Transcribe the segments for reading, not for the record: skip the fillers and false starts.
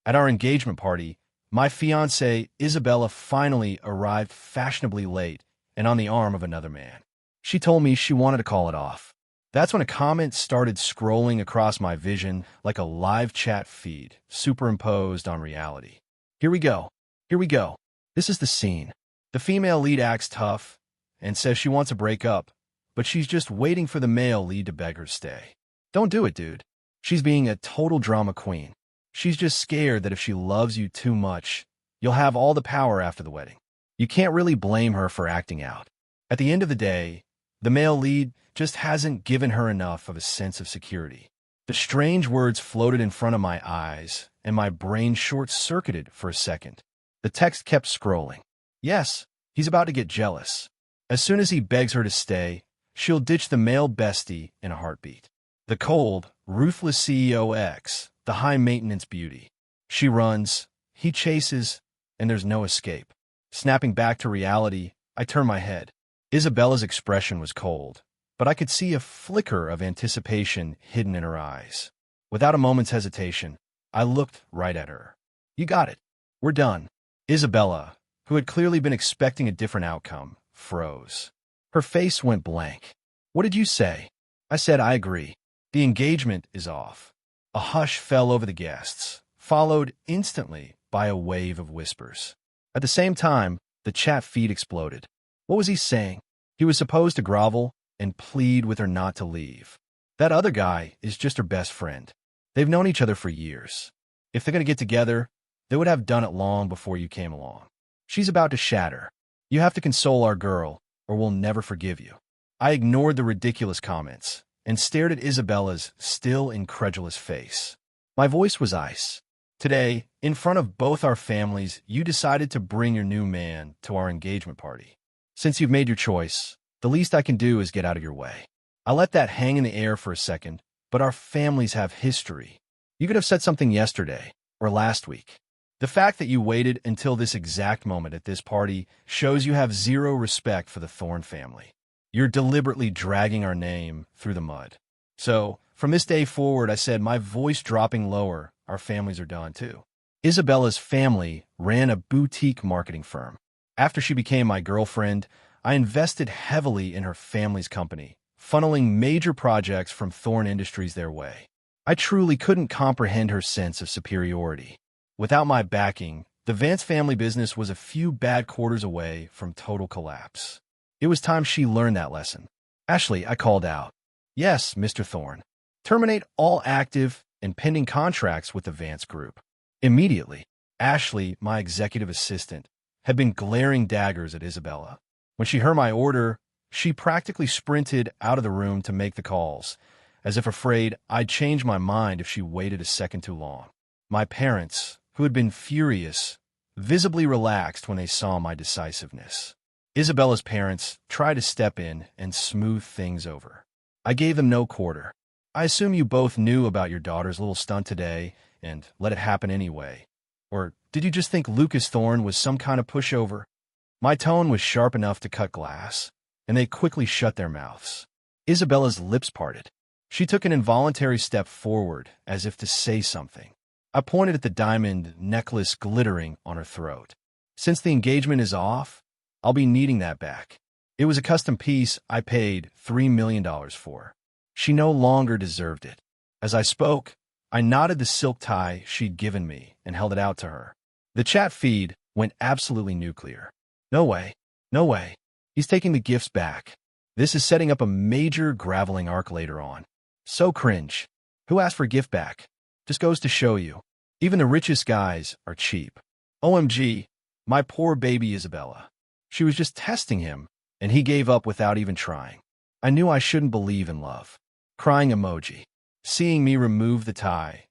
At our engagement party, my fiancée, Isabella, finally arrived fashionably late and on the arm of another man. She told me she wanted to call it off. That's when a comment started scrolling across my vision like a live chat feed superimposed on reality. Here we go. Here we go. This is the scene. The female lead acts tough and says she wants to break up, but she's just waiting for the male lead to beg her stay. Don't do it, dude. She's being a total drama queen. She's just scared that if she loves you too much, you'll have all the power after the wedding. You can't really blame her for acting out. At the end of the day, the male lead just hasn't given her enough of a sense of security. The strange words floated in front of my eyes, and my brain short-circuited for a second. The text kept scrolling. Yes, he's about to get jealous. As soon as he begs her to stay, she'll ditch the male bestie in a heartbeat. The cold, ruthless CEO X, the high-maintenance beauty. She runs, he chases, and there's no escape. Snapping back to reality, I turn my head. Isabella's expression was cold, but I could see a flicker of anticipation hidden in her eyes. Without a moment's hesitation, I looked right at her. You got it. We're done. Isabella, who had clearly been expecting a different outcome, froze. Her face went blank. What did you say? I said I agree. The engagement is off. A hush fell over the guests, followed instantly by a wave of whispers. At the same time, the chat feed exploded. What was he saying? He was supposed to grovel and plead with her not to leave. That other guy is just her best friend. They've known each other for years. If they're going to get together, they would have done it long before you came along. She's about to shatter. You have to console our girl, or we'll never forgive you. I ignored the ridiculous comments and stared at Isabella's still incredulous face. My voice was ice. Today, in front of both our families, you decided to bring your new man to our engagement party. Since you've made your choice, the least I can do is get out of your way. I let that hang in the air for a second, but our families have history. You could have said something yesterday or last week. The fact that you waited until this exact moment at this party shows you have zero respect for the Thorne family. You're deliberately dragging our name through the mud. So, from this day forward, I said, my voice dropping lower, our families are done too. Isabella's family ran a boutique marketing firm. After she became my girlfriend, I invested heavily in her family's company, funneling major projects from Thorne Industries their way. I truly couldn't comprehend her sense of superiority. Without my backing, the Vance family business was a few bad quarters away from total collapse. It was time she learned that lesson. Ashley, I called out. Yes, Mr. Thorne. Terminate all active and pending contracts with the Vance Group. Immediately, Ashley, my executive assistant, had been glaring daggers at Isabella. When she heard my order, she practically sprinted out of the room to make the calls, as if afraid I'd change my mind if she waited a second too long. My parents, who had been furious, visibly relaxed when they saw my decisiveness. Isabella's parents tried to step in and smooth things over. I gave them no quarter. I assume you both knew about your daughter's little stunt today and let it happen anyway. Or did you just think Lucas Thorne was some kind of pushover? My tone was sharp enough to cut glass, and they quickly shut their mouths. Isabella's lips parted. She took an involuntary step forward, as if to say something. I pointed at the diamond necklace glittering on her throat. Since the engagement is off, I'll be needing that back. It was a custom piece I paid $3 million for. She no longer deserved it. As I spoke, I knotted the silk tie she'd given me and held it out to her. The chat feed went absolutely nuclear. No way. No way. He's taking the gifts back. This is setting up a major graveling arc later on. So cringe. Who asked for a gift back? Just goes to show you. Even the richest guys are cheap. OMG, my poor baby Isabella. She was just testing him, and he gave up without even trying. I knew I shouldn't believe in love. Crying emoji. Seeing me remove the tie,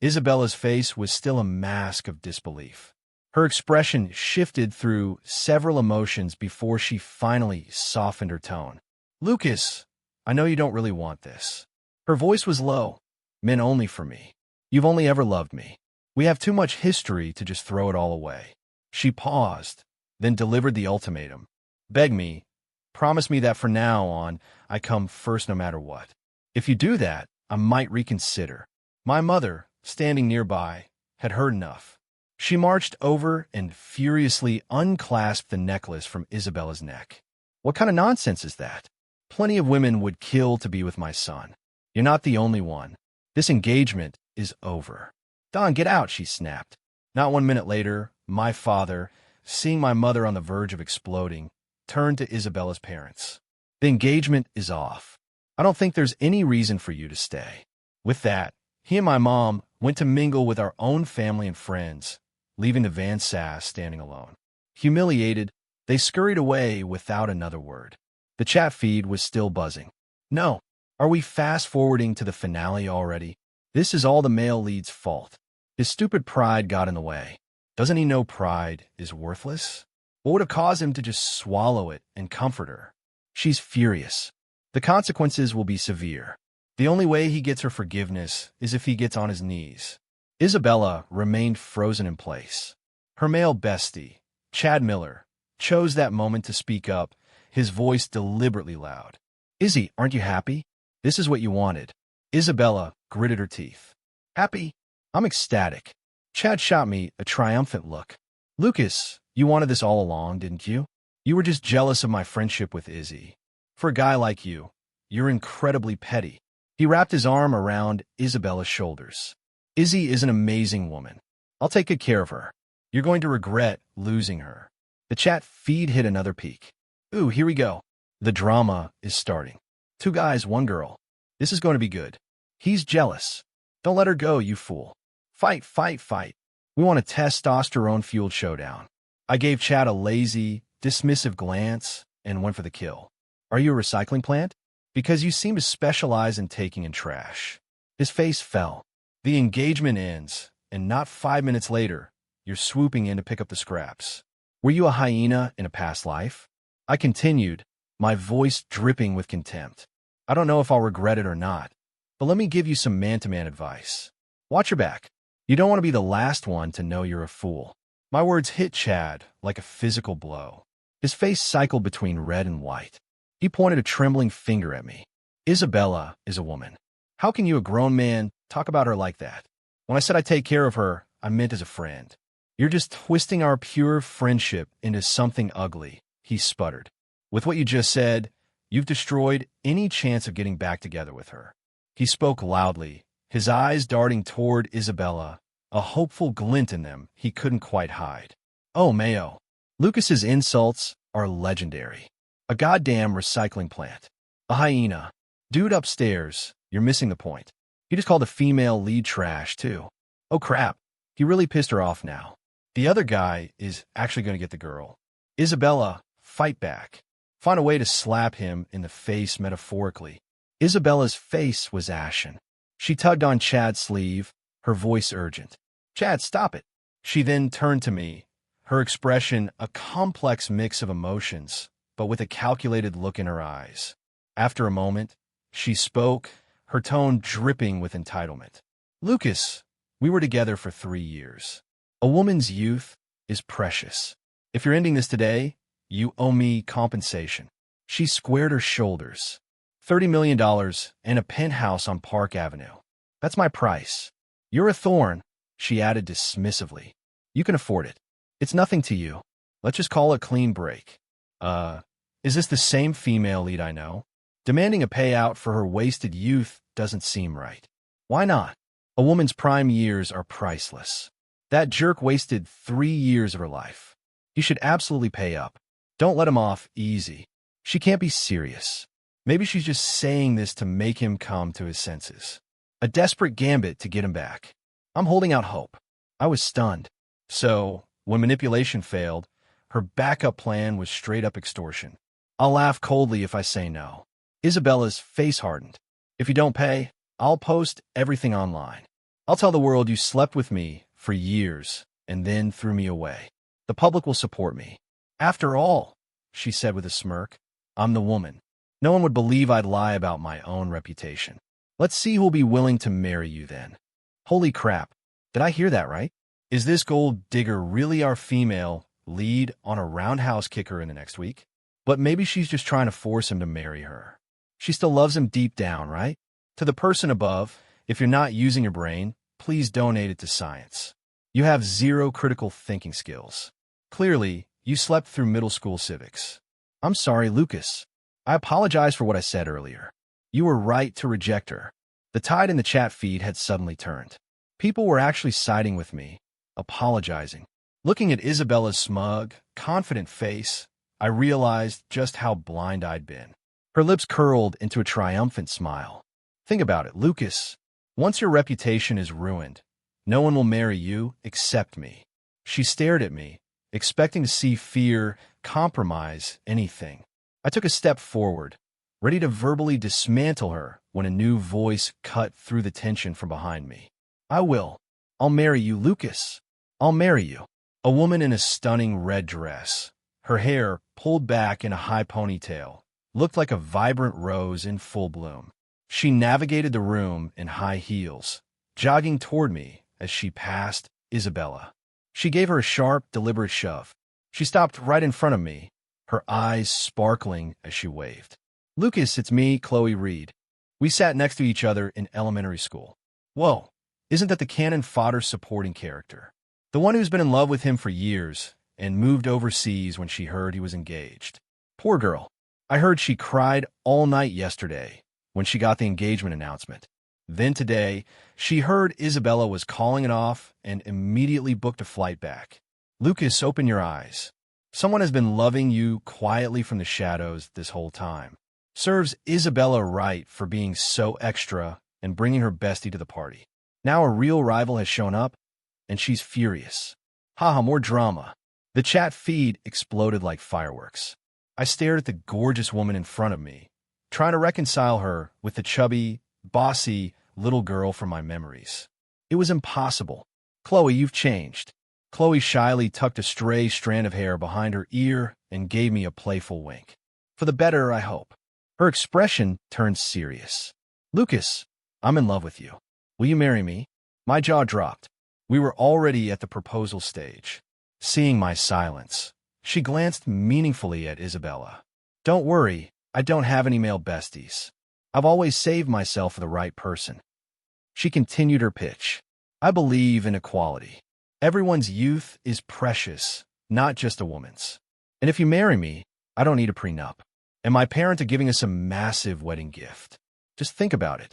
Isabella's face was still a mask of disbelief. Her expression shifted through several emotions before she finally softened her tone. Lucas, I know you don't really want this. Her voice was low. Men only for me. You've only ever loved me. We have too much history to just throw it all away. She paused, then delivered the ultimatum. Beg me. Promise me that from now on, I come first no matter what. If you do that, I might reconsider. My mother, standing nearby, had heard enough. She marched over and furiously unclasped the necklace from Isabella's neck. What kind of nonsense is that? Plenty of women would kill to be with my son. You're not the only one. This engagement is over. Don, get out, she snapped. Not 1 minute later, my father, seeing my mother on the verge of exploding, turned to Isabella's parents. The engagement is off. I don't think there's any reason for you to stay. With that, he and my mom went to mingle with our own family and friends, leaving the Van Sass standing alone. Humiliated, they scurried away without another word. The chat feed was still buzzing. No, are we fast-forwarding to the finale already? This is all the male lead's fault. His stupid pride got in the way. Doesn't he know pride is worthless? What would have caused him to just swallow it and comfort her? She's furious. The consequences will be severe. The only way he gets her forgiveness is if he gets on his knees. Isabella remained frozen in place. Her male bestie, Chad Miller, chose that moment to speak up, his voice deliberately loud. Izzy, aren't you happy? This is what you wanted. Isabella gritted her teeth. Happy? I'm ecstatic. Chad shot me a triumphant look. Lucas, you wanted this all along, didn't you? You were just jealous of my friendship with Izzy. For a guy like you, you're incredibly petty. He wrapped his arm around Isabella's shoulders. Izzy is an amazing woman. I'll take good care of her. You're going to regret losing her. The chat feed hit another peak. Ooh, here we go. The drama is starting. 2 guys, 1 girl. This is going to be good. He's jealous. Don't let her go, you fool. Fight, fight, fight. We want a testosterone-fueled showdown. I gave Chad a lazy, dismissive glance and went for the kill. Are you a recycling plant? Because you seem to specialize in taking in trash. His face fell. The engagement ends, and not 5 minutes later, you're swooping in to pick up the scraps. Were you a hyena in a past life? I continued, my voice dripping with contempt. I don't know if I'll regret it or not, but let me give you some man-to-man advice. Watch your back. You don't want to be the last one to know you're a fool. My words hit Chad like a physical blow. His face cycled between red and white. He pointed a trembling finger at me. Isabella is a woman. How can you, a grown man, talk about her like that? When I said I'd take care of her, I meant as a friend. You're just twisting our pure friendship into something ugly, he sputtered. With what you just said, you've destroyed any chance of getting back together with her. He spoke loudly, his eyes darting toward Isabella, a hopeful glint in them he couldn't quite hide. Oh, Mayo. Lucas's insults are legendary. A goddamn recycling plant. A hyena. Dude upstairs, you're missing the point. He just called the female lead trash, too. Oh, crap. He really pissed her off now. The other guy is actually going to get the girl. Isabella, fight back. Find a way to slap him in the face metaphorically. Isabella's face was ashen. She tugged on Chad's sleeve, her voice urgent. Chad, stop it. She then turned to me, her expression a complex mix of emotions, but with a calculated look in her eyes. After a moment, she spoke, her tone dripping with entitlement. Lucas, we were together for 3 years. A woman's youth is precious. If you're ending this today, you owe me compensation. She squared her shoulders. $30 million and a penthouse on Park Avenue. That's my price. You're a thorn, she added dismissively. You can afford it. It's nothing to you. Let's just call it a clean break. Is this the same female lead I know? Demanding a payout for her wasted youth doesn't seem right. Why not? A woman's prime years are priceless. That jerk wasted 3 years of her life. You should absolutely pay up. Don't let him off easy. She can't be serious. Maybe she's just saying this to make him come to his senses. A desperate gambit to get him back. I'm holding out hope. I was stunned. So, when manipulation failed, her backup plan was straight-up extortion. I'll laugh coldly if I say no. Isabella's face hardened. If you don't pay, I'll post everything online. I'll tell the world you slept with me for years and then threw me away. The public will support me. After all, she said with a smirk, I'm the woman. No one would believe I'd lie about my own reputation. Let's see who'll be willing to marry you then. Holy crap. Did I hear that right? Is this gold digger really our female lead on a roundhouse kicker in the next week? But maybe she's just trying to force him to marry her. She still loves him deep down, right? To the person above, if you're not using your brain, please donate it to science. You have zero critical thinking skills. Clearly, you slept through middle school civics. I'm sorry, Lucas. I apologize for what I said earlier. You were right to reject her. The tide in the chat feed had suddenly turned. People were actually siding with me, apologizing. Looking at Isabella's smug, confident face, I realized just how blind I'd been. Her lips curled into a triumphant smile. Think about it, Lucas. Once your reputation is ruined, no one will marry you except me. She stared at me, expecting to see fear, compromise, anything. I took a step forward, ready to verbally dismantle her when a new voice cut through the tension from behind me. I will. I'll marry you, Lucas. I'll marry you. A woman in a stunning red dress, her hair pulled back in a high ponytail, looked like a vibrant rose in full bloom. She navigated the room in high heels, jogging toward me as she passed Isabella. She gave her a sharp, deliberate shove. She stopped right in front of me, her eyes sparkling as she waved. Lucas, it's me, Chloe Reed. We sat next to each other in elementary school. Whoa, isn't that the cannon fodder supporting character? The one who's been in love with him for years and moved overseas when she heard he was engaged. Poor girl. I heard she cried all night yesterday when she got the engagement announcement. Then today, she heard Isabella was calling it off and immediately booked a flight back. Lucas, open your eyes. Someone has been loving you quietly from the shadows this whole time. Serves Isabella right for being so extra and bringing her bestie to the party. Now a real rival has shown up, and she's furious. Haha, more drama. The chat feed exploded like fireworks. I stared at the gorgeous woman in front of me, trying to reconcile her with the chubby, bossy little girl from my memories. It was impossible. Chloe, you've changed. Chloe shyly tucked a stray strand of hair behind her ear and gave me a playful wink. For the better, I hope. Her expression turned serious. Lucas, I'm in love with you. Will you marry me? My jaw dropped. We were already at the proposal stage. Seeing my silence, she glanced meaningfully at Isabella. Don't worry, I don't have any male besties. I've always saved myself for the right person. She continued her pitch. I believe in equality. Everyone's youth is precious, not just a woman's. And if you marry me, I don't need a prenup. And my parents are giving us a massive wedding gift. Just think about it.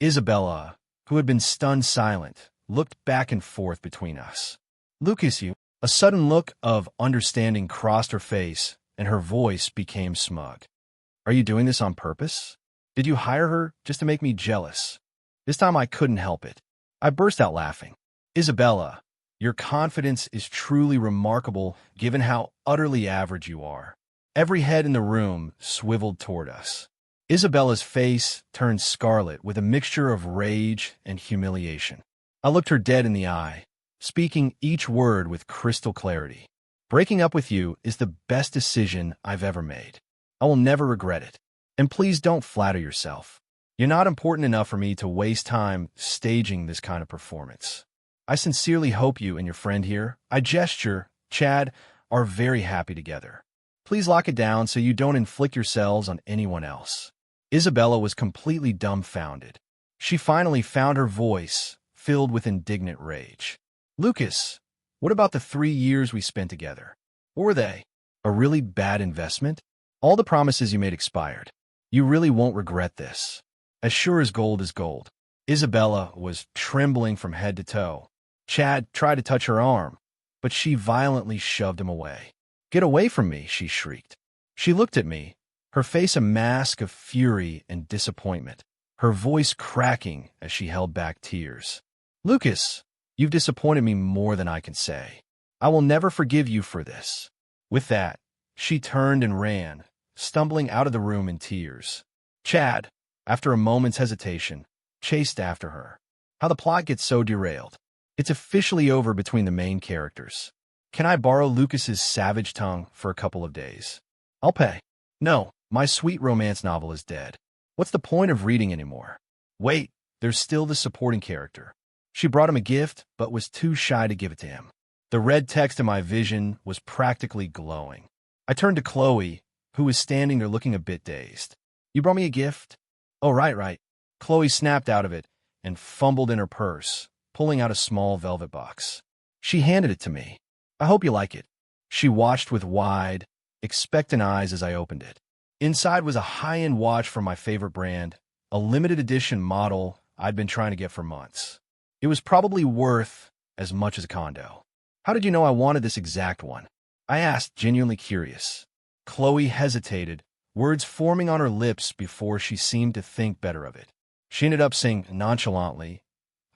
Isabella, who had been stunned silent, looked back and forth between us. Lucas, you. A sudden look of understanding crossed her face, and her voice became smug. Are you doing this on purpose? Did you hire her just to make me jealous? This time I couldn't help it. I burst out laughing. Isabella, your confidence is truly remarkable given how utterly average you are. Every head in the room swiveled toward us. Isabella's face turned scarlet with a mixture of rage and humiliation. I looked her dead in the eye, speaking each word with crystal clarity. Breaking up with you is the best decision I've ever made. I will never regret it. And please don't flatter yourself. You're not important enough for me to waste time staging this kind of performance. I sincerely hope you and your friend here, I gesture, Chad, are very happy together. Please lock it down so you don't inflict yourselves on anyone else. Isabella was completely dumbfounded. She finally found her voice, filled with indignant rage. Lucas, what about the 3 years we spent together? Or were they a really bad investment? All the promises you made expired. You really won't regret this. As sure as gold is gold. Isabella was trembling from head to toe. Chad tried to touch her arm, but she violently shoved him away. Get away from me, she shrieked. She looked at me, her face a mask of fury and disappointment, her voice cracking as she held back tears. Lucas, you've disappointed me more than I can say. I will never forgive you for this. With that, she turned and ran, stumbling out of the room in tears. Chad, after a moment's hesitation, chased after her. How the plot gets so derailed. It's officially over between the main characters. Can I borrow Lucas's savage tongue for a couple of days? I'll pay. No, my sweet romance novel is dead. What's the point of reading anymore? Wait, there's still the supporting character. She brought him a gift, but was too shy to give it to him. The red text in my vision was practically glowing. I turned to Chloe, who was standing there looking a bit dazed. You brought me a gift? Oh, right. Chloe snapped out of it and fumbled in her purse, pulling out a small velvet box. She handed it to me. I hope you like it. She watched with wide, expectant eyes as I opened it. Inside was a high-end watch from my favorite brand, a limited edition model I'd been trying to get for months. It was probably worth as much as a condo. How did you know I wanted this exact one? I asked, genuinely curious. Chloe hesitated, words forming on her lips before she seemed to think better of it. She ended up saying nonchalantly,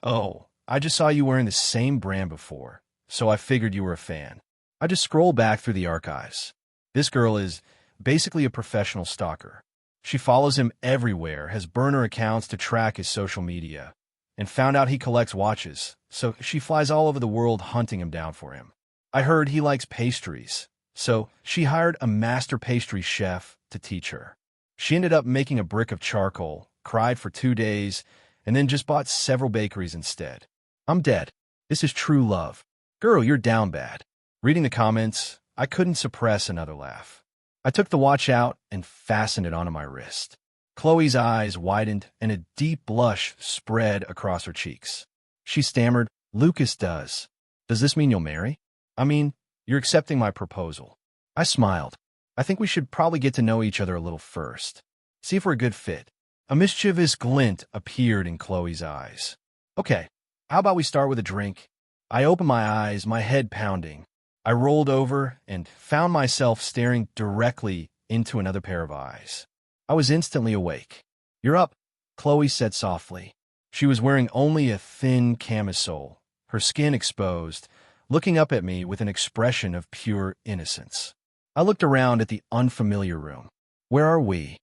"Oh, I just saw you wearing the same brand before, so I figured you were a fan." I just scrolled back through the archives. This girl is basically a professional stalker. She follows him everywhere, has burner accounts to track his social media, and found out he collects watches, so she flies all over the world hunting him down for him. I heard he likes pastries, so she hired a master pastry chef to teach her. She ended up making a brick of charcoal, cried for 2 days, and then just bought several bakeries instead. I'm dead. This is true love. Girl, you're down bad. Reading the comments, I couldn't suppress another laugh. I took the watch out and fastened it onto my wrist. Chloe's eyes widened and a deep blush spread across her cheeks. She stammered, "Lucas does. Does this mean you'll marry? I mean, you're accepting my proposal." I smiled. I think we should probably get to know each other a little first. See if we're a good fit. A mischievous glint appeared in Chloe's eyes. Okay, how about we start with a drink? I opened my eyes, my head pounding. I rolled over and found myself staring directly into another pair of eyes. I was instantly awake. "You're up," Chloe said softly. She was wearing only a thin camisole, her skin exposed, looking up at me with an expression of pure innocence. I looked around at the unfamiliar room. Where are we?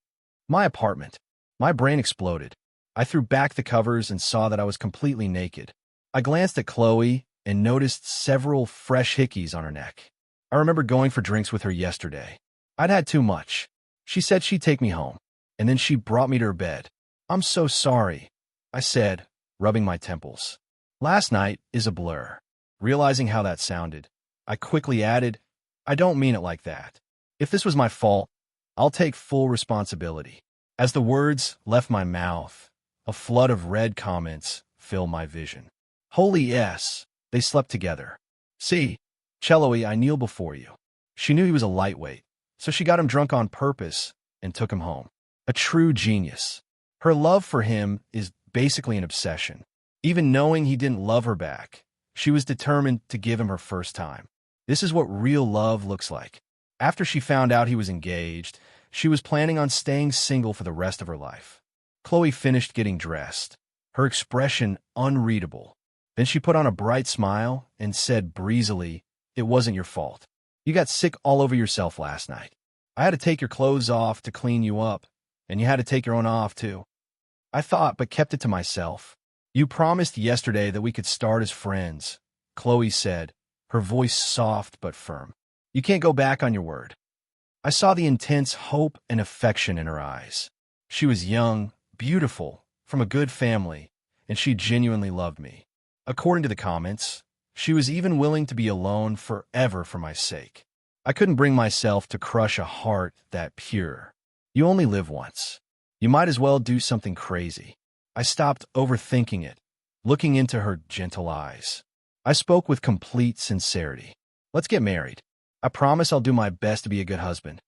My apartment. My brain exploded. I threw back the covers and saw that I was completely naked. I glanced at Chloe and noticed several fresh hickeys on her neck. I remembered going for drinks with her yesterday. I'd had too much. She said she'd take me home, and then she brought me to her bed. "I'm so sorry," I said, rubbing my temples. "Last night is a blur." Realizing how that sounded, I quickly added, "I don't mean it like that. If this was my fault, I'll take full responsibility." As the words left my mouth, a flood of red comments filled my vision. "Holy yes, they slept together." "See, Celloe, I kneel before you." She knew he was a lightweight, so she got him drunk on purpose and took him home. A true genius. Her love for him is basically an obsession. Even knowing he didn't love her back, she was determined to give him her first time. This is what real love looks like. After she found out he was engaged, she was planning on staying single for the rest of her life. Chloe finished getting dressed, her expression unreadable. Then she put on a bright smile and said breezily, "It wasn't your fault. You got sick all over yourself last night. I had to take your clothes off to clean you up, and you had to take your own off too. I thought, but kept it to myself. You promised yesterday that we could start as friends," Chloe said, her voice soft but firm. "You can't go back on your word." I saw the intense hope and affection in her eyes. She was young, beautiful, from a good family, and she genuinely loved me. According to the comments, she was even willing to be alone forever for my sake. I couldn't bring myself to crush a heart that pure. You only live once. You might as well do something crazy. I stopped overthinking it, looking into her gentle eyes. I spoke with complete sincerity. "Let's get married. I promise I'll do my best to be a good husband."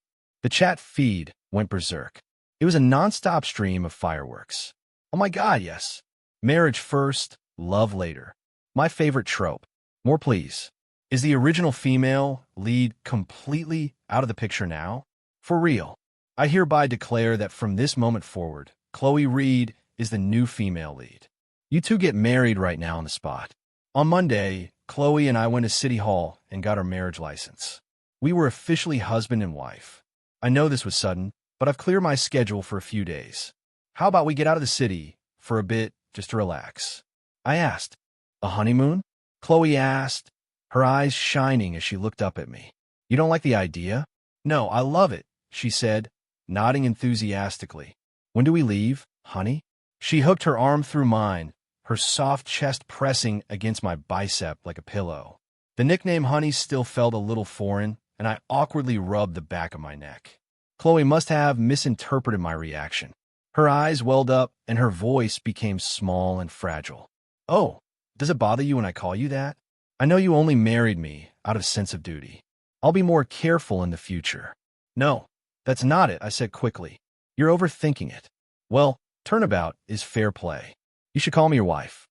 The chat feed went berserk. It was a nonstop stream of fireworks. "Oh my God, yes. Marriage first, love later. My favorite trope. More please. Is the original female lead completely out of the picture now? For real. I hereby declare that from this moment forward, Chloe Reed is the new female lead. You two get married right now on the spot." On Monday, Chloe and I went to City Hall and got our marriage license. We were officially husband and wife. I know this was sudden, but I've cleared my schedule for a few days. How about we get out of the city for a bit just to relax? I asked. "A honeymoon?" Chloe asked, her eyes shining as she looked up at me. "You don't like the idea?" "No, I love it," she said, nodding enthusiastically. "When do we leave, honey?" She hooked her arm through mine, her soft chest pressing against my bicep like a pillow. The nickname honey still felt a little foreign, and I awkwardly rubbed the back of my neck. Chloe must have misinterpreted my reaction. Her eyes welled up, and her voice became small and fragile. "Oh, does it bother you when I call you that?" I know you only married me out of sense of duty. I'll be more careful in the future. No, that's not it, I said quickly. You're overthinking it. Well, turnabout is fair play. You should call me your wife.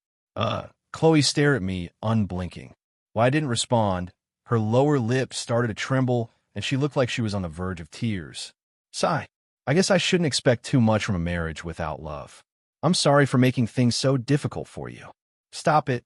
Chloe stared at me, unblinking. While I didn't respond, her lower lip started to tremble, and she looked like she was on the verge of tears. Sigh. I guess I shouldn't expect too much from a marriage without love. I'm sorry for making things so difficult for you. Stop it.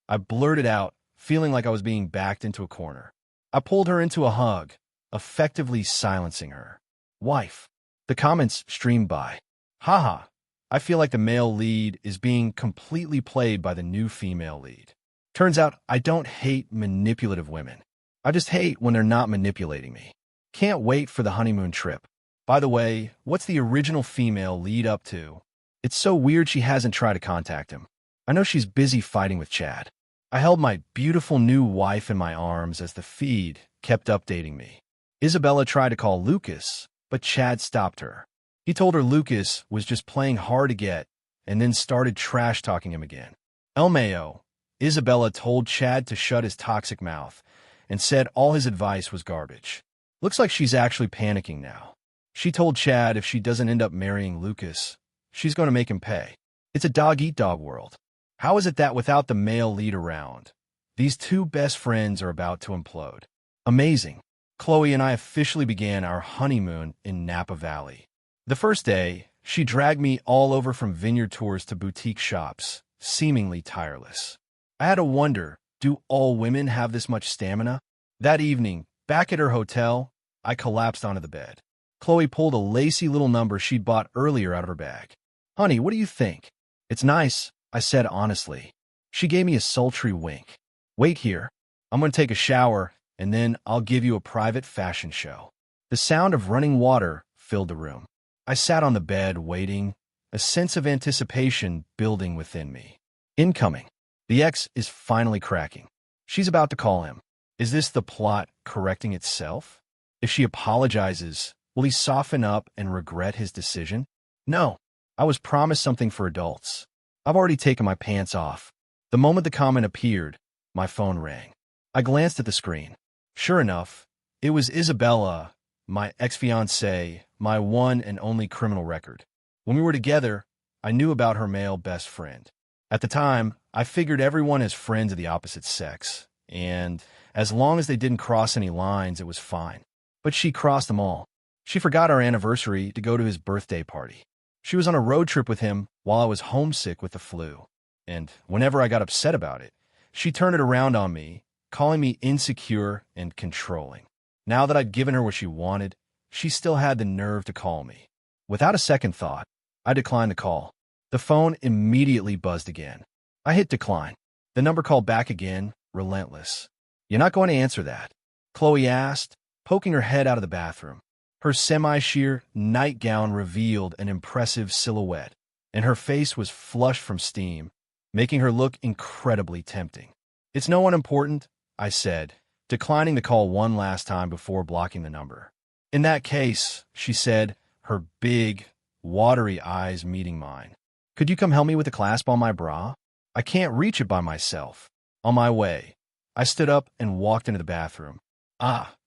I blurted out, feeling like I was being backed into a corner. I pulled her into a hug, effectively silencing her. Wife. The comments streamed by. Haha. I feel like the male lead is being completely played by the new female lead. Turns out I don't hate manipulative women. I just hate when they're not manipulating me. Can't wait for the honeymoon trip. By the way, what's the original female lead up to? It's so weird she hasn't tried to contact him. I know she's busy fighting with Chad. I held my beautiful new wife in my arms as the feed kept updating me. Isabella tried to call Lucas, but Chad stopped her. He told her Lucas was just playing hard to get and then started trash-talking him again. LMAO, Isabella told Chad to shut his toxic mouth and said all his advice was garbage. Looks like she's actually panicking now. She told Chad if she doesn't end up marrying Lucas, she's going to make him pay. It's a dog-eat-dog world. How is it that without the male lead around, these two best friends are about to implode? Amazing. Chloe and I officially began our honeymoon in Napa Valley. The first day, she dragged me all over from vineyard tours to boutique shops, seemingly tireless. I had to wonder, do all women have this much stamina? That evening, back at her hotel, I collapsed onto the bed. Chloe pulled a lacy little number she'd bought earlier out of her bag. Honey, what do you think? It's nice, I said honestly. She gave me a sultry wink. Wait here. I'm going to take a shower, and then I'll give you a private fashion show. The sound of running water filled the room. I sat on the bed waiting, a sense of anticipation building within me. Incoming. The ex is finally cracking. She's about to call him. Is this the plot correcting itself? If she apologizes, will he soften up and regret his decision? No. I was promised something for adults. I've already taken my pants off. The moment the comment appeared, my phone rang. I glanced at the screen. Sure enough, it was Isabella, my ex-fiancée, my one and only criminal record. When we were together, I knew about her male best friend. At the time, I figured everyone as friends of the opposite sex, and as long as they didn't cross any lines, it was fine. But she crossed them all. She forgot our anniversary to go to his birthday party. She was on a road trip with him while I was homesick with the flu. And whenever I got upset about it, she turned it around on me, calling me insecure and controlling. Now that I'd given her what she wanted, she still had the nerve to call me. Without a second thought, I declined the call. The phone immediately buzzed again. I hit decline. The number called back again, relentless. You're not going to answer that? Chloe asked, poking her head out of the bathroom. Her semi-sheer nightgown revealed an impressive silhouette, and her face was flushed from steam, making her look incredibly tempting. It's no one important, I said, declining the call one last time before blocking the number. In that case, she said, her big, watery eyes meeting mine. Could you come help me with the clasp on my bra? I can't reach it by myself. On my way, I stood up and walked into the bathroom.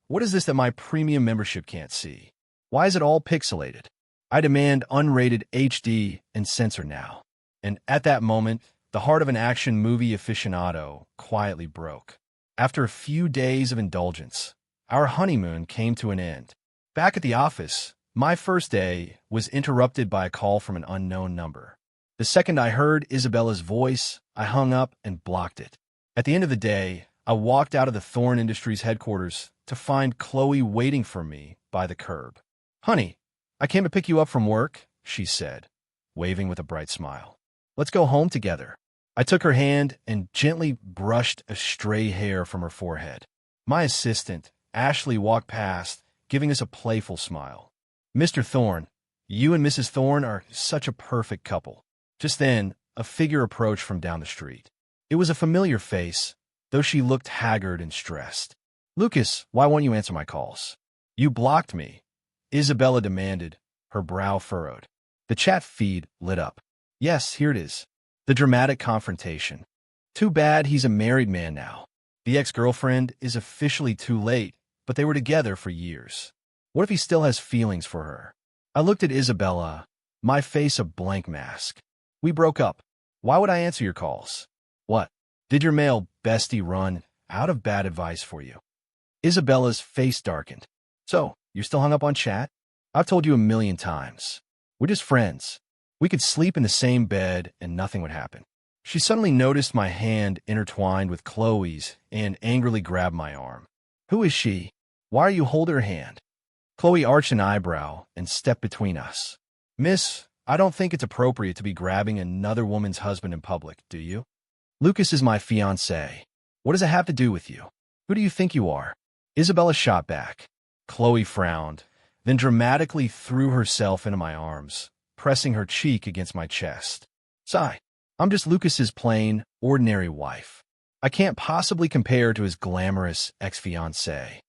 What is this that my premium membership can't see? Why is it all pixelated? I demand unrated HD and censor now. And at that moment, the heart of an action movie aficionado quietly broke. After a few days of indulgence, our honeymoon came to an end. Back at the office, my first day was interrupted by a call from an unknown number. The second I heard Isabella's voice, I hung up and blocked it. At the end of the day, I walked out of the Thorn Industries headquarters to find Chloe waiting for me by the curb. Honey, I came to pick you up from work, she said, waving with a bright smile. Let's go home together. I took her hand and gently brushed a stray hair from her forehead. My assistant, Ashley, walked past, giving us a playful smile. Mr. Thorne, you and Mrs. Thorne are such a perfect couple. Just then, a figure approached from down the street. It was a familiar face, though she looked haggard and stressed. Lucas, why won't you answer my calls? You blocked me, Isabella demanded, her brow furrowed. The chat feed lit up. Yes, here it is. The dramatic confrontation. Too bad he's a married man now. The ex-girlfriend is officially too late, but they were together for years. What if he still has feelings for her? I looked at Isabella, my face a blank mask. We broke up. Why would I answer your calls? What? Did your male bestie run out of bad advice for you? Isabella's face darkened. So, you're still hung up on chat? I've told you a million times. We're just friends. We could sleep in the same bed and nothing would happen. She suddenly noticed my hand intertwined with Chloe's and angrily grabbed my arm. Who is she? Why are you holding her hand? Chloe arched an eyebrow and stepped between us. Miss, I don't think it's appropriate to be grabbing another woman's husband in public, do you? Lucas is my fiancé. What does it have to do with you? Who do you think you are? Isabella shot back. Chloe frowned, then dramatically threw herself into my arms, pressing her cheek against my chest. Sigh. I'm just Lucas's plain, ordinary wife. I can't possibly compare to his glamorous ex-fiancée.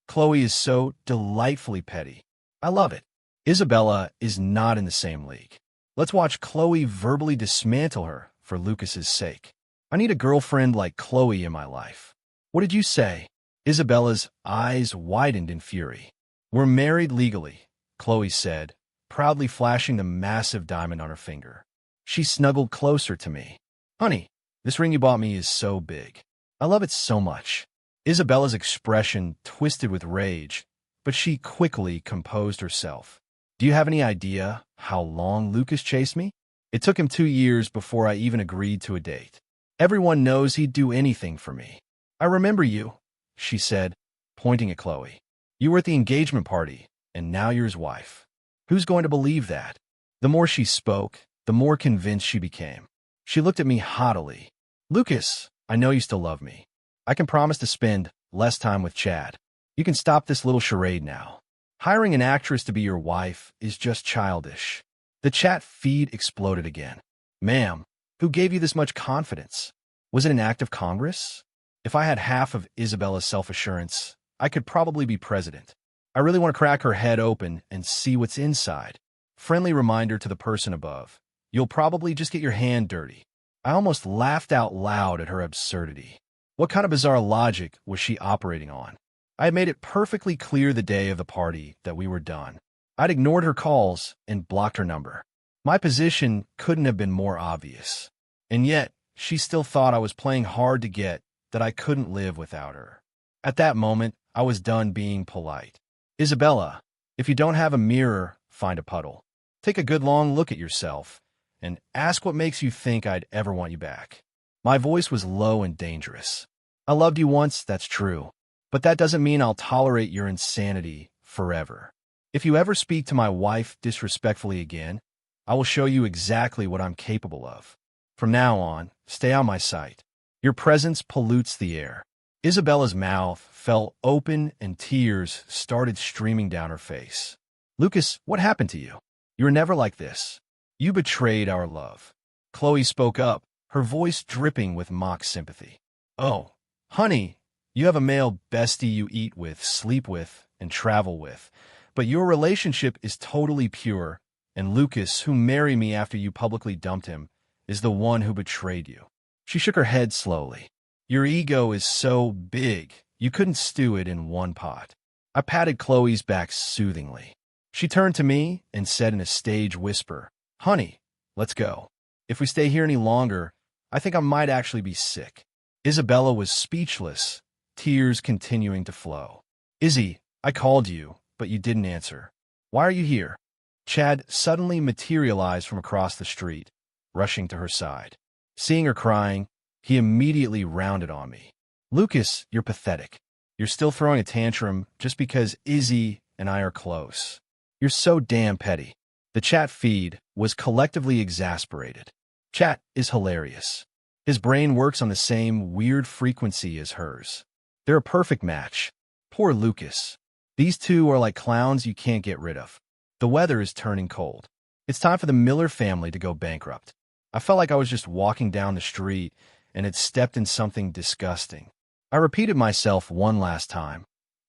Chloe is so delightfully petty. I love it. Isabella is not in the same league. Let's watch Chloe verbally dismantle her for Lucas's sake. I need a girlfriend like Chloe in my life. What did you say? Isabella's eyes widened in fury. We're married legally, Chloe said, proudly flashing the massive diamond on her finger. She snuggled closer to me. Honey, this ring you bought me is so big. I love it so much. Isabella's expression twisted with rage, but she quickly composed herself. Do you have any idea how long Lucas chased me? It took him 2 years before I even agreed to a date. Everyone knows he'd do anything for me. I remember you, she said, pointing at Chloe. You were at the engagement party, and now you're his wife. Who's going to believe that? The more she spoke, the more convinced she became. She looked at me haughtily. Lucas, I know you still love me. I can promise to spend less time with Chad. You can stop this little charade now. Hiring an actress to be your wife is just childish. The chat feed exploded again. Ma'am, who gave you this much confidence? Was it an act of Congress? If I had half of Isabella's self-assurance, I could probably be president. I really want to crack her head open and see what's inside. Friendly reminder to the person above. You'll probably just get your hand dirty. I almost laughed out loud at her absurdity. What kind of bizarre logic was she operating on? I had made it perfectly clear the day of the party that we were done. I'd ignored her calls and blocked her number. My position couldn't have been more obvious. And yet, she still thought I was playing hard to get, that I couldn't live without her. At that moment, I was done being polite. Isabella, if you don't have a mirror, find a puddle. Take a good long look at yourself and ask what makes you think I'd ever want you back. My voice was low and dangerous. I loved you once, that's true, but that doesn't mean I'll tolerate your insanity forever. If you ever speak to my wife disrespectfully again, I will show you exactly what I'm capable of. From now on, stay out of my sight. Your presence pollutes the air. Isabella's mouth fell open and tears started streaming down her face. Lucas, what happened to you? You were never like this. You betrayed our love. Chloe spoke up, her voice dripping with mock sympathy. Oh, honey, you have a male bestie you eat with, sleep with, and travel with. But your relationship is totally pure, and Lucas, who married me after you publicly dumped him, is the one who betrayed you. She shook her head slowly. Your ego is so big, you couldn't stew it in one pot. I patted Chloe's back soothingly. She turned to me and said in a stage whisper, Honey, let's go. If we stay here any longer, I think I might actually be sick. Isabella was speechless, tears continuing to flow. Izzy, I called you, but you didn't answer. Why are you here? Chad suddenly materialized from across the street, rushing to her side. Seeing her crying, he immediately rounded on me. Lucas, you're pathetic. You're still throwing a tantrum just because Izzy and I are close. You're so damn petty. The chat feed was collectively exasperated. Chat is hilarious. His brain works on the same weird frequency as hers. They're a perfect match. Poor Lucas. These two are like clowns you can't get rid of. The weather is turning cold. It's time for the Miller family to go bankrupt. I felt like I was just walking down the street and had stepped in something disgusting. I repeated myself one last time.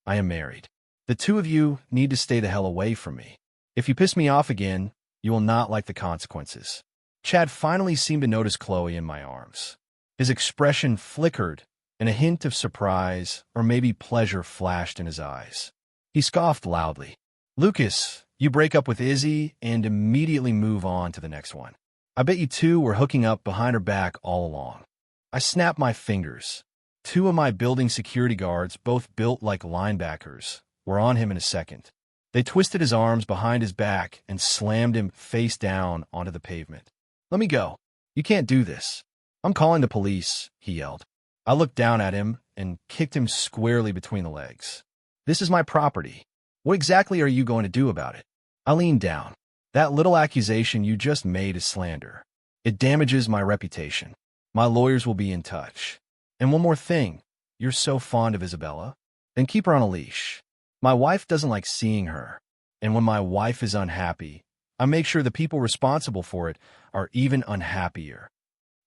I am married. The two of you need to stay the hell away from me. If you piss me off again, you will not like the consequences. Chad finally seemed to notice Chloe in my arms. His expression flickered and a hint of surprise or maybe pleasure flashed in his eyes. He scoffed loudly. "Lucas, you break up with Izzy and immediately move on to the next one. I bet you two were hooking up behind her back all along." I snapped my fingers. Two of my building security guards, both built like linebackers, were on him in a second. They twisted his arms behind his back and slammed him face down onto the pavement. "Let me go. You can't do this." "I'm calling the police," he yelled. I looked down at him and kicked him squarely between the legs. "This is my property. What exactly are you going to do about it?" I leaned down. "That little accusation you just made is slander. It damages my reputation. My lawyers will be in touch. And one more thing, you're so fond of Isabella? Then keep her on a leash. My wife doesn't like seeing her. And when my wife is unhappy, I make sure the people responsible for it are even unhappier."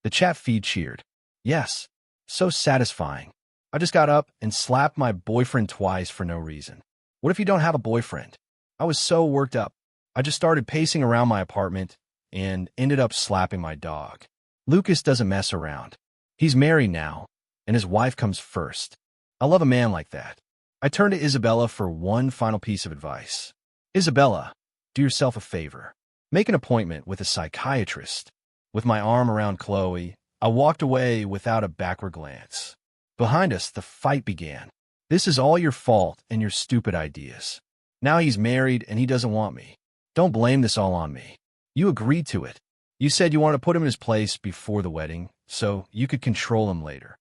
The chat feed cheered. "Yes, so satisfying. I just got up and slapped my boyfriend twice for no reason. What if you don't have a boyfriend?" I was so worked up. I just started pacing around my apartment and ended up slapping my dog. Lucas doesn't mess around. He's married now, and his wife comes first. I love a man like that. I turned to Isabella for one final piece of advice. "Isabella, do yourself a favor. Make an appointment with a psychiatrist." With my arm around Chloe, I walked away without a backward glance. Behind us, the fight began. "This is all your fault and your stupid ideas. Now he's married and he doesn't want me. Don't blame this all on me. You agreed to it. You said you wanted to put him in his place before the wedding, so you could control him later.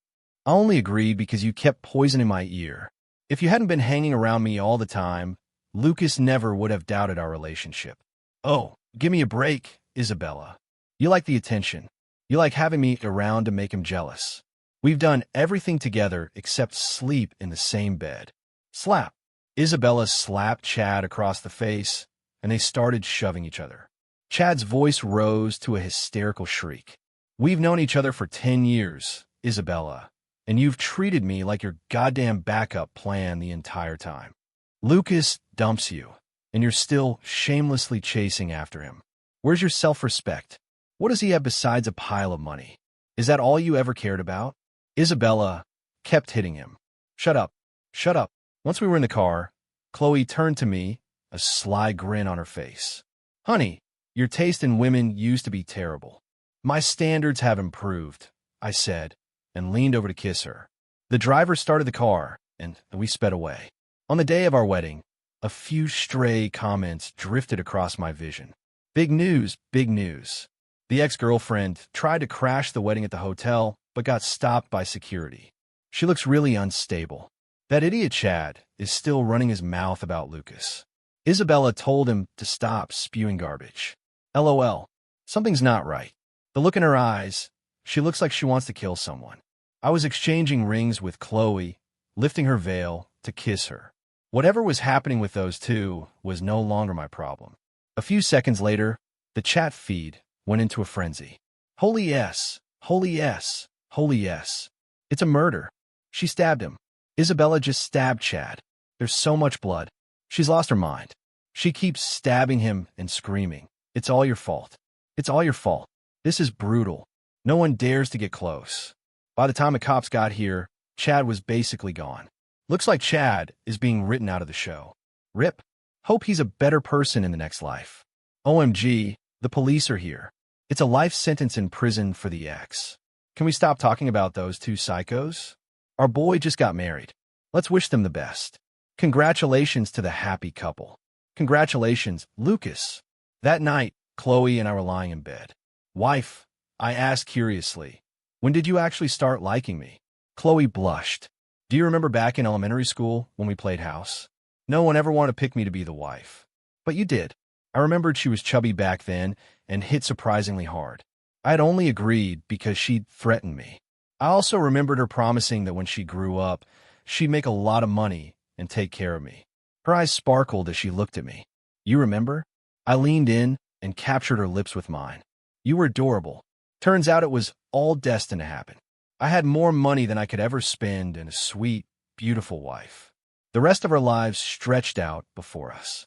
I only agreed because you kept poisoning my ear. If you hadn't been hanging around me all the time, Lucas never would have doubted our relationship." "Oh, give me a break, Isabella. You like the attention. You like having me around to make him jealous. We've done everything together except sleep in the same bed." Slap. Isabella slapped Chad across the face, and they started shoving each other. Chad's voice rose to a hysterical shriek. "We've known each other for 10 years, Isabella, and you've treated me like your goddamn backup plan the entire time. Lucas dumps you, and you're still shamelessly chasing after him. Where's your self-respect? What does he have besides a pile of money? Is that all you ever cared about?" Isabella kept hitting him. "Shut up. Shut up." Once we were in the car, Chloe turned to me, a sly grin on her face. "Honey, your taste in women used to be terrible." "My standards have improved," I said, and leaned over to kiss her. The driver started the car, and we sped away. On the day of our wedding, a few stray comments drifted across my vision. Big news, big news. The ex-girlfriend tried to crash the wedding at the hotel, but got stopped by security. She looks really unstable. That idiot Chad is still running his mouth about Lucas. Isabella told him to stop spewing garbage. LOL. Something's not right. The look in her eyes, she looks like she wants to kill someone. I was exchanging rings with Chloe, lifting her veil to kiss her. Whatever was happening with those two was no longer my problem. A few seconds later, the chat feed went into a frenzy. "Holy yes, holy yes, holy yes. It's a murder. She stabbed him. Isabella just stabbed Chad. There's so much blood. She's lost her mind. She keeps stabbing him and screaming. It's all your fault. It's all your fault. This is brutal. No one dares to get close." By the time the cops got here, Chad was basically gone. Looks like Chad is being written out of the show. RIP. Hope he's a better person in the next life. OMG, the police are here. It's a life sentence in prison for the ex. Can we stop talking about those two psychos? Our boy just got married. Let's wish them the best. Congratulations to the happy couple. Congratulations, Lucas. That night, Chloe and I were lying in bed. "Wife," I asked curiously, "when did you actually start liking me?" Chloe blushed. "Do you remember back in elementary school when we played house? No one ever wanted to pick me to be the wife. But you did." I remembered she was chubby back then and hit surprisingly hard. I had only agreed because she'd threatened me. I also remembered her promising that when she grew up, she'd make a lot of money and take care of me. Her eyes sparkled as she looked at me. "You remember?" I leaned in and captured her lips with mine. "You were adorable. Turns out it was all destined to happen. I had more money than I could ever spend and a sweet, beautiful wife. The rest of our lives stretched out before us."